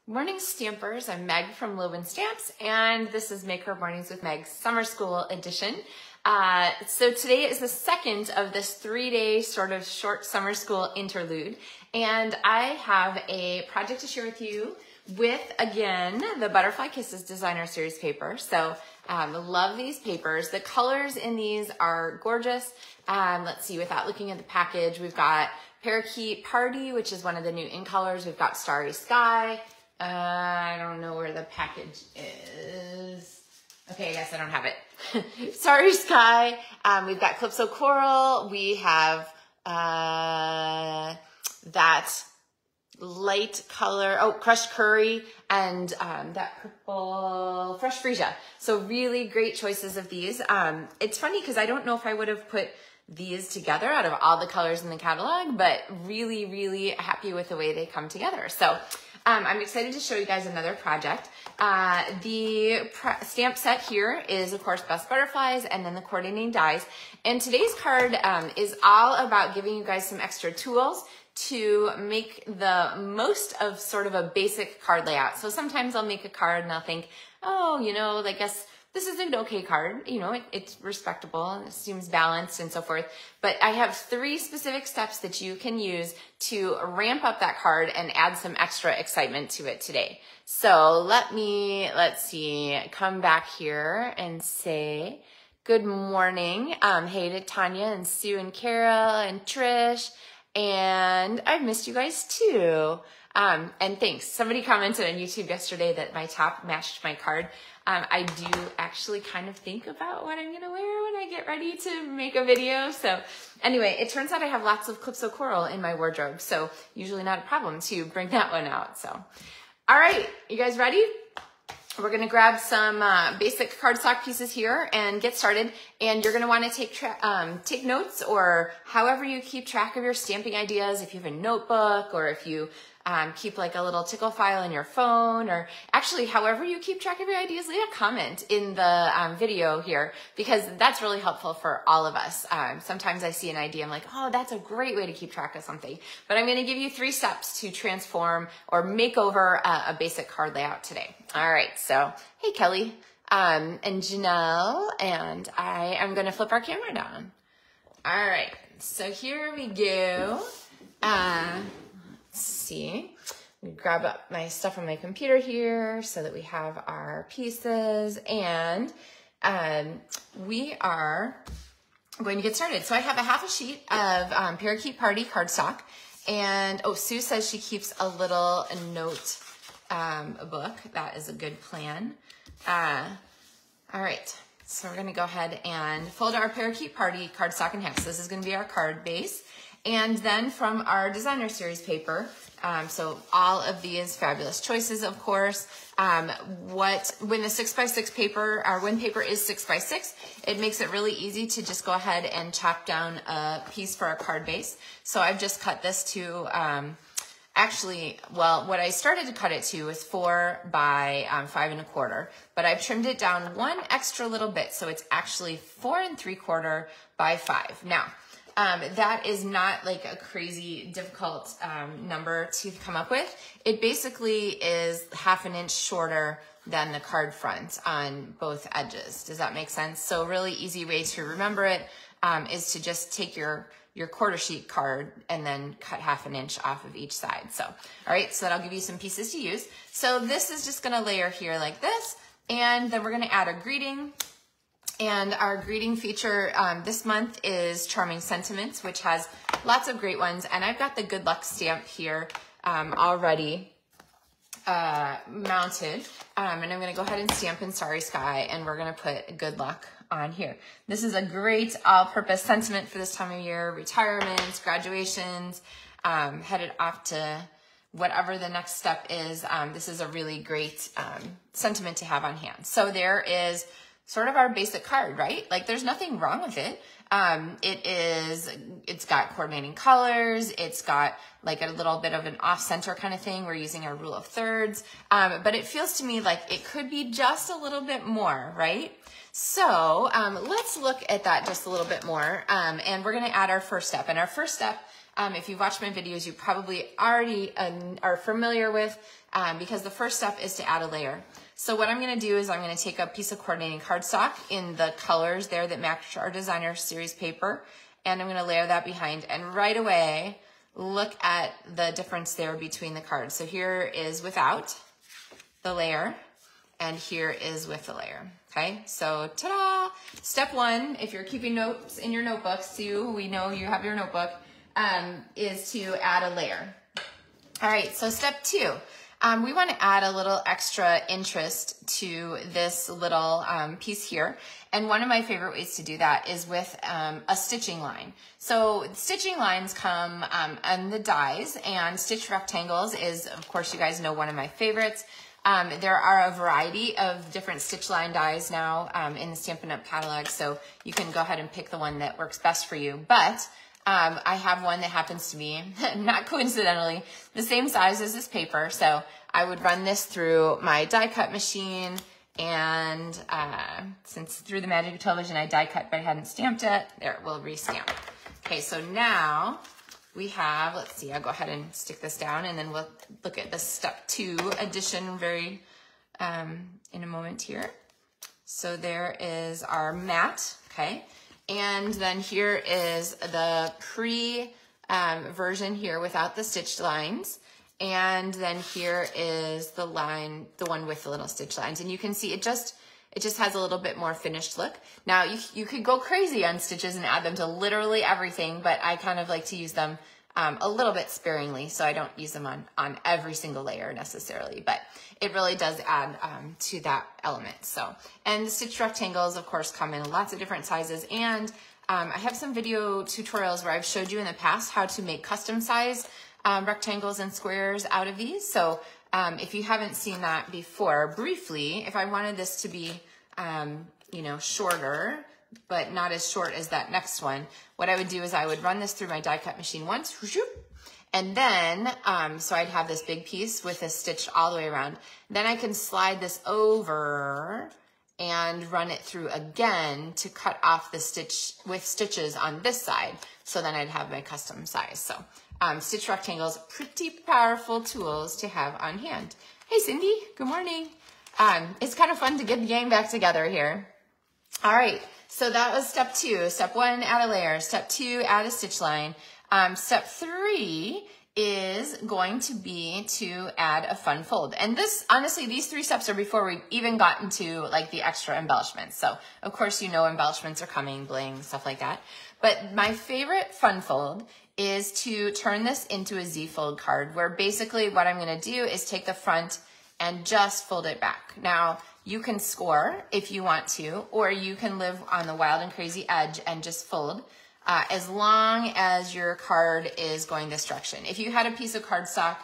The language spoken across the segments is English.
Morning Stampers, I'm Meg from LovenStamps, and this is Makeover Mornings with Meg Summer School Edition. So today is the second of this 3-day sort of short summer school interlude, and I have a project to share with you with, again, the Butterfly Kisses Designer Series paper. So love these papers. The colors in these are gorgeous. Let's see, without looking at the package, we've got Parakeet Party, which is one of the new in colors. We've got Starry Sky. I don't know where the package is. Okay, I guess I don't have it. Starry Sky. We've got Calypso Coral. We have that light color, Crushed Curry, and that purple Fresh Freesia. So really great choices of these. It's funny because I don't know if I would have put these together out of all the colors in the catalog, but really, really happy with the way they come together. So I'm excited to show you guys another project. The stamp set here is, of course, Best Butterflies and then the coordinating dies. And today's card is all about giving you guys some extra tools to make the most of sort of a basic card layout. So sometimes I'll make a card and I'll think, oh, you know, I guess this is an okay card. You know, it's respectable and it seems balanced and so forth. But I have 3 specific steps that you can use to ramp up that card and add some extra excitement to it today. So let's see, come back here and say good morning. Hey to Tanya and Sue and Carol and Trish. And I've missed you guys too. And thanks. Somebody commented on YouTube yesterday that my top matched my card. I do actually kind of think about what I'm gonna wear when I get ready to make a video. So anyway, it turns out I have lots of Calypso Coral in my wardrobe. So usually not a problem to bring that one out. So, all right, you guys ready? We're gonna grab some basic cardstock pieces here and get started. And you're gonna wanna take notes, or however you keep track of your stamping ideas, if you have a notebook or if you keep like a little tickle file in your phone, or actually however you keep track of your ideas, leave a comment in the video here, because that's really helpful for all of us. Sometimes I see an idea, I'm like, oh, that's a great way to keep track of something. But I'm gonna give you 3 steps to transform or make over a basic card layout today. All right, so hey Kelly and Janelle, and I am gonna flip our camera down. All right, so here we go. Let's see, grab up my stuff on my computer here so that we have our pieces, and we are going to get started. So I have a half a sheet of Parakeet Party cardstock, and Sue says she keeps a little note book. That is a good plan. All right, so we're gonna go ahead and fold our Parakeet Party cardstock in half. So this is gonna be our card base. And then from our designer series paper, so all of these fabulous choices, of course. When the 6x6 paper, our win paper is 6x6, it makes it really easy to just go ahead and chop down a piece for our card base. So I've just cut this to, what I started to cut it to was 4 by 5 1/4, but I've trimmed it down 1 extra little bit, so it's actually 4 3/4 by 5. Now, that is not like a crazy difficult number to come up with. It basically is 1/2 inch shorter than the card front on both edges. Does that make sense? So a really easy way to remember it is to just take your quarter sheet card and then cut 1/2 inch off of each side. So, all right, so that'll give you some pieces to use. So this is just gonna layer here like this, and then we're gonna add a greeting. And our greeting feature this month is Charming Sentiments, which has lots of great ones. And I've got the Good Luck stamp here already mounted. And I'm gonna go ahead and stamp in Starry Sky, and we're gonna put Good Luck on here. This is a great all-purpose sentiment for this time of year: retirements, graduations, headed off to whatever the next step is. This is a really great sentiment to have on hand. So there is sort of our basic card, right? Like there's nothing wrong with it. It's got coordinating colors. It's got like a little bit of an off-center kind of thing. We're using our rule of thirds. But it feels to me like it could be just a little bit more, right? So let's look at that just a little bit more. And we're gonna add our first step. And our first step if you've watched my videos, you probably already are familiar with, because the first step is to add a layer. So what I'm gonna do is I'm gonna take a piece of coordinating cardstock in the colors there that match our designer series paper, and I'm gonna layer that behind, and right away, look at the difference there between the cards. So here is without the layer, and here is with the layer, okay? So ta-da! Step one, if you're keeping notes in your notebooks, Sue, we know you have your notebook, is to add a layer. All right, so step two, we want to add a little extra interest to this little piece here. And one of my favorite ways to do that is with a stitching line. So stitching lines come on the dies, and stitch rectangles is, of course, you guys know, one of my favorites. There are a variety of different stitch line dies now in the Stampin' Up! Catalog, so you can go ahead and pick the one that works best for you. But I have one that happens to be, not coincidentally, the same size as this paper. So I would run this through my die cut machine, and since through the magic of television I die cut but I hadn't stamped it, there, we'll re-stamp. Okay, so now we have, let's see, I'll go ahead and stick this down, and then we'll look at the step two addition very in a moment here. So there is our mat, okay? And then here is the version here without the stitched lines. And then here is the line, the one with the little stitch lines. And you can see it just has a little bit more finished look. Now you could go crazy on stitches and add them to literally everything, but I kind of like to use them a little bit sparingly, so I don't use them on every single layer necessarily, but it really does add to that element. So, and the stitch rectangles, of course, come in lots of different sizes, and I have some video tutorials where I've showed you in the past how to make custom size rectangles and squares out of these. So if you haven't seen that before, briefly, if I wanted this to be, you know, shorter, but not as short as that next one, what I would do is I would run this through my die cut machine once, and then, so I'd have this big piece with a stitch all the way around. Then I can slide this over and run it through again to cut off the stitch with stitches on this side. So then I'd have my custom size. So stitch rectangles, pretty powerful tools to have on hand. Hey Cindy, good morning. It's kind of fun to get the gang back together here. All right, so that was step two. Step one, add a layer. Step two, add a stitch line. Step three is going to be to add a fun fold. And this, honestly, these three steps are before we even got into like the extra embellishments. So of course, you know, embellishments are coming, bling, stuff like that. But my favorite fun fold is to turn this into a Z fold card, where basically what I'm gonna do is take the front and just fold it back. Now, you can score if you want to, or you can live on the wild and crazy edge and just fold, as long as your card is going this direction. If you had a piece of cardstock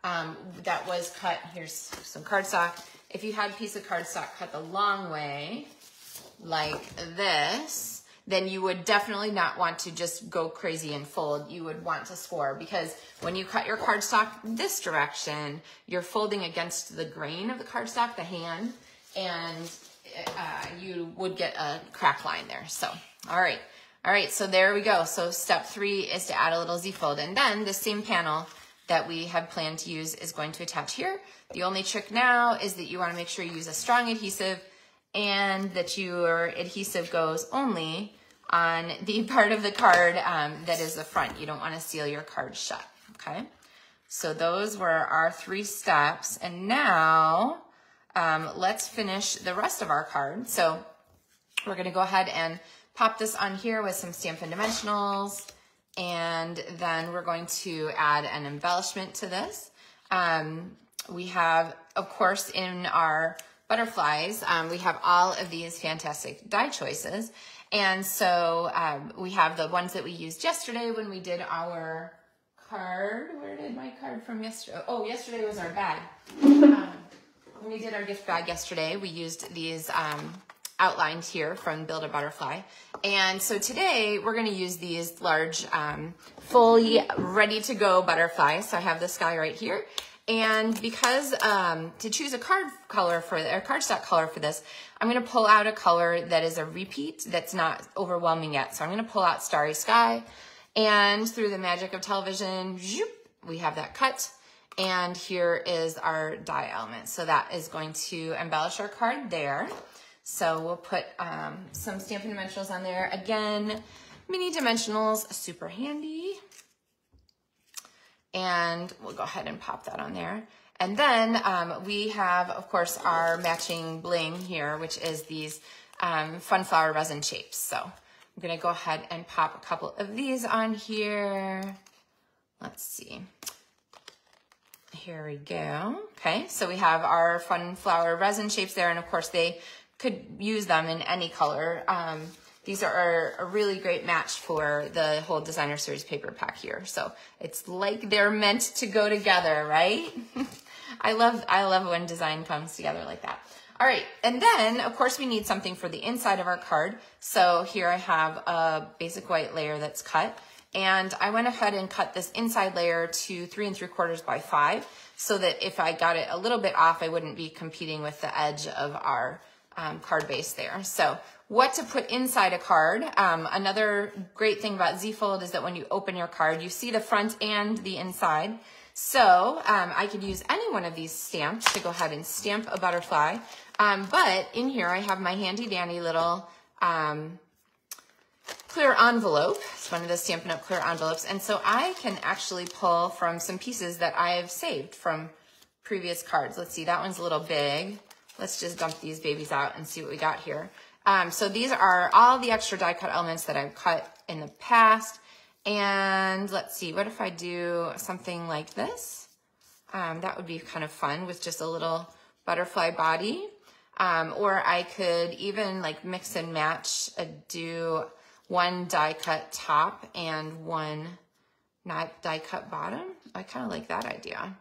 that was cut, here's some cardstock. If you had a piece of cardstock cut the long way, like this, then you would definitely not want to just go crazy and fold. You would want to score, because when you cut your cardstock this direction, you're folding against the grain of the cardstock, the hand, and you would get a crack line there. So, all right, so there we go. So step three is to add a little Z fold, and then the same panel that we had planned to use is going to attach here. The only trick now is that you want to make sure you use a strong adhesive, and that your adhesive goes only on the part of the card that is the front. You don't want to seal your card shut, okay? So those were our three steps, and now let's finish the rest of our card. So we're gonna go ahead and pop this on here with some Stampin' Dimensionals, and then we're going to add an embellishment to this. We have, of course, in our butterflies, we have all of these fantastic die choices. And so we have the ones that we used yesterday when we did our card. Where did my card from yesterday? Oh, yesterday was our bag. When we did our gift bag yesterday, we used these outlined here from Build a Butterfly. And so today we're going to use these large, fully ready to go butterflies. So I have this guy right here. And because to choose a cardstock color for this, I'm going to pull out a color that is a repeat that's not overwhelming yet. So I'm going to pull out Starry Sky, And through the magic of television, we have that cut. And here is our die element. So that is going to embellish our card there. So we'll put some Stampin' Dimensionals on there. Again, mini dimensionals, super handy. And we'll go ahead and pop that on there. And then we have, of course, our matching bling here, which is these fun flower resin shapes. So I'm gonna go ahead and pop a couple of these on here. Let's see. Here we go. Okay, so we have our fun flower resin shapes there, and of course they could use them in any color. These are a really great match for the whole designer series paper pack here. So it's like they're meant to go together, right? I love when design comes together like that. All right, and then of course we need something for the inside of our card. So here I have a basic white layer that's cut. And I went ahead and cut this inside layer to 3 3/4 by 5 so that if I got it a little bit off, I wouldn't be competing with the edge of our card base there. So what to put inside a card. Another great thing about Z-Fold is that when you open your card, you see the front and the inside. So I could use any one of these stamps to go ahead and stamp a butterfly. But in here I have my handy dandy little clear envelope. It's one of the Stampin' Up! Clear envelopes. And so I can actually pull from some pieces that I have saved from previous cards. Let's see, that one's a little big. Let's just dump these babies out and see what we got here. So these are all the extra die cut elements that I've cut in the past. And let's see, what if I do something like this? That would be kind of fun with just a little butterfly body. Or I could even like mix and match, do one die cut top and one not die cut bottom. I kind of like that idea.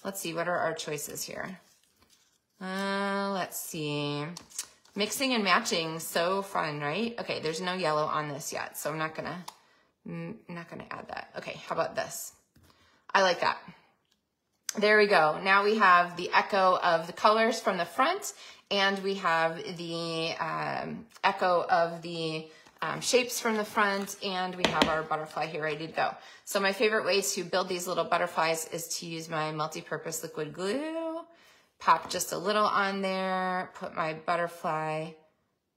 Let's see, what are our choices here? Let's see. Mixing and matching, so fun, right? Okay, there's no yellow on this yet, so I'm not gonna add that. Okay, how about this? I like that. There we go. Now we have the echo of the colors from the front, and we have the echo of the shapes from the front, and we have our butterfly here ready to go. So my favorite way to build these little butterflies is to use my multi-purpose liquid glue. Pop just a little on there, put my butterfly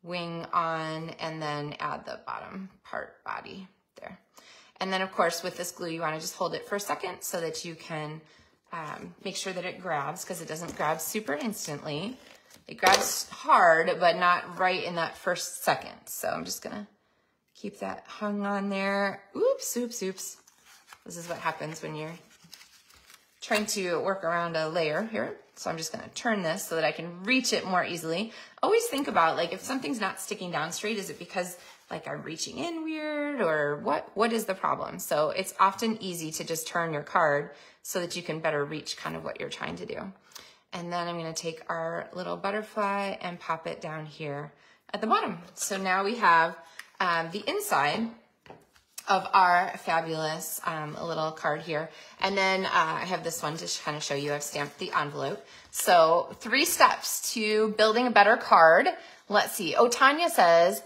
wing on, and then add the bottom part body there. And then of course with this glue, you wanna just hold it for a second so that you can make sure that it grabs, because it doesn't grab super instantly. It grabs hard, but not right in that first second. So I'm just gonna keep that hung on there. Oops, oops, oops. This is what happens when you're trying to work around a layer here. So I'm just gonna turn this so that I can reach it more easily. Always think about, like, if something's not sticking down straight, is it because like I'm reaching in weird, or what is the problem? So it's often easy to just turn your card so that you can better reach kind of what you're trying to do. And then I'm gonna take our little butterfly and pop it down here at the bottom. So now we have the inside of our fabulous little card here. And then I have this one to kind of show you. I've stamped the envelope. So 3 steps to building a better card. Let's see. Oh, Tanya says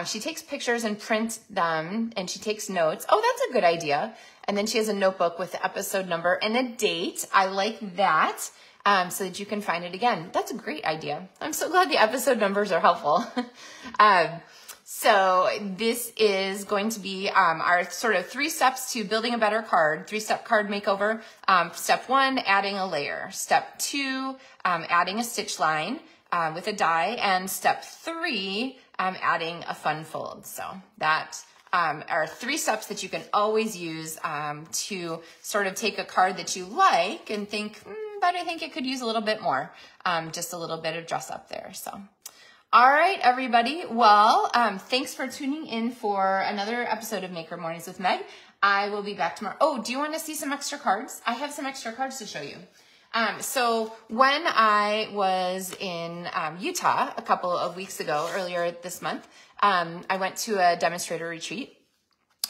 she takes pictures and prints them, and she takes notes. Oh, that's a good idea. And then she has a notebook with the episode number and a date. I like that. So that you can find it again. That's a great idea. I'm so glad the episode numbers are helpful. So this is going to be our sort of 3 steps to building a better card, 3-step card makeover. Step 1, adding a layer. Step 2, adding a stitch line with a die. And step 3, adding a fun fold. So that are 3 steps that you can always use to sort of take a card that you like and think, but I think it could use a little bit more, just a little bit of dress up there. So, all right, everybody. Well, thanks for tuning in for another episode of Maker Mornings with Meg. I will be back tomorrow. Oh, do you want to see some extra cards? I have some extra cards to show you. So when I was in Utah a couple of weeks ago, earlier this month, I went to a demonstrator retreat.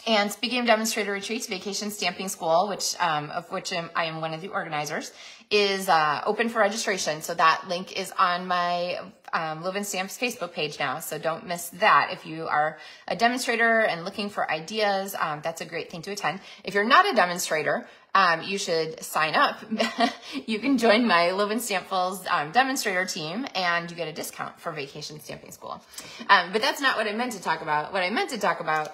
And speaking of demonstrator retreats, Vacation Stamping School, which of which I am one of the organizers, is open for registration. So that link is on my LovenStamps Facebook page now. So don't miss that. If you are a demonstrator and looking for ideas, that's a great thing to attend. If you're not a demonstrator, you should sign up. You can join my LovenStamps demonstrator team and you get a discount for Vacation Stamping School. But that's not what I meant to talk about. What I meant to talk about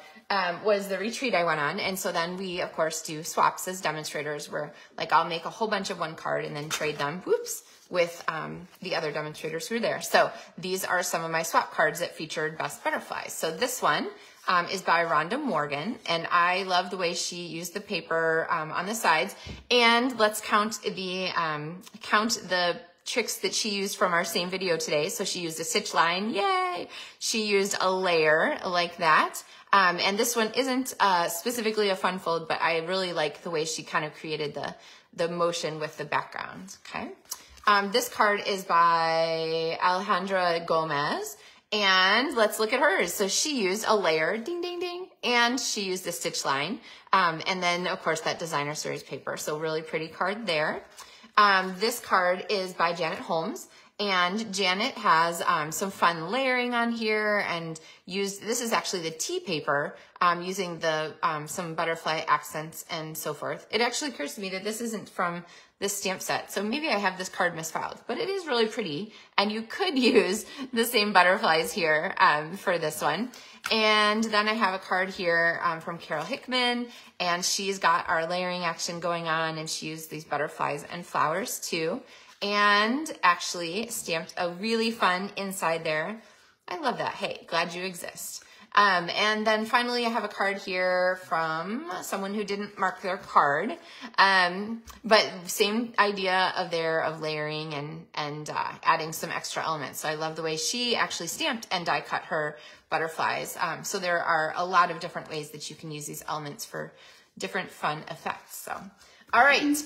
was the retreat I went on. And so then we, of course, do swaps as demonstrators where like I'll make a whole bunch of one card and then trade them, whoops, with the other demonstrators who are there. So these are some of my swap cards that featured Best Butterflies. So this one is by Rhonda Morgan, and I love the way she used the paper on the sides. And let's count the tricks that she used from our same video today. So she used a stitch line, yay! She used a layer like that. And this one isn't specifically a fun fold, but I really like the way she kind of created the motion with the background, okay? This card is by Alejandra Gomez, and let's look at hers. So she used a layer, ding, ding, ding, and she used a stitch line. And then, of course, that designer series paper. So really pretty card there. This card is by Janet Holmes. And Janet has some fun layering on here and this is actually the tea paper using the some butterfly accents and so forth. It actually occurs to me that this isn't from this stamp set, so maybe I have this card misfiled, but it is really pretty and you could use the same butterflies here for this one. And then I have a card here from Carol Hickman, and she's got our layering action going on, and she used these butterflies and flowers too. And actually stamped a really fun inside there. I love that. Hey, glad you exist. And then finally I have a card here from someone who didn't mark their card. But same idea of layering and adding some extra elements. So I love the way she actually stamped and die cut her butterflies. So there are a lot of different ways that you can use these elements for different fun effects. So, all right.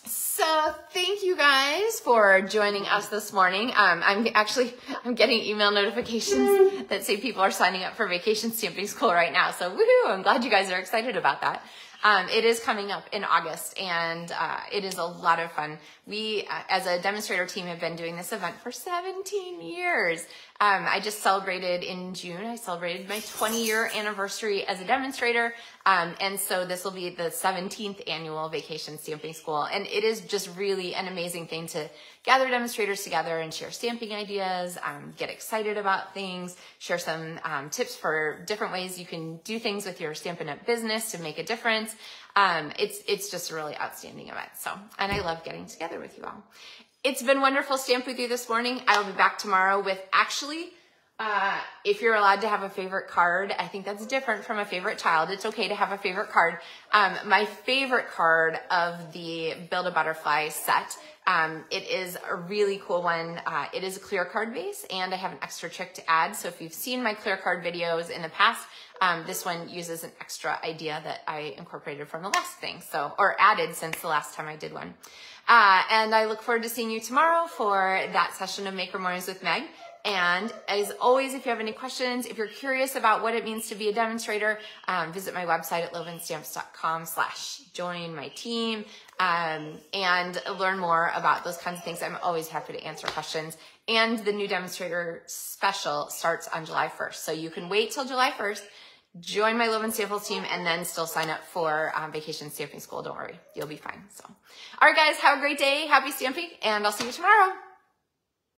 So thank you guys for joining us this morning. I'm getting email notifications that say people are signing up for Vacation Stamping School right now. So woohoo, I'm glad you guys are excited about that. It is coming up in August, and it is a lot of fun. We, as a demonstrator team, have been doing this event for 17 years. I just celebrated in June. I celebrated my 20-year anniversary as a demonstrator, and so this will be the 17th annual Vacation Stamping School, and it is just really an amazing thing to gather demonstrators together and share stamping ideas, get excited about things, share some tips for different ways you can do things with your Stampin' Up business to make a difference. It's just a really outstanding event. So, and I love getting together with you all. It's been wonderful stamp with you this morning. I'll be back tomorrow with actually, if you're allowed to have a favorite card, I think that's different from a favorite child. It's okay to have a favorite card. My favorite card of the Build a Butterfly set, it is a really cool one. It is a clear card base, and I have an extra trick to add. So if you've seen my clear card videos in the past, this one uses an extra idea that I incorporated from the last thing, or added since the last time I did one. And I look forward to seeing you tomorrow for that session of Maker Mornings with Meg. And as always, if you have any questions, if you're curious about what it means to be a demonstrator, visit my website at LovenStamps.com/join my team, and learn more about those kinds of things. I'm always happy to answer questions. And the new demonstrator special starts on July 1st. So you can wait till July 1st, join my LovenStamps team, and then still sign up for Vacation Stamping School. Don't worry, you'll be fine. So, all right, guys, have a great day. Happy stamping, and I'll see you tomorrow.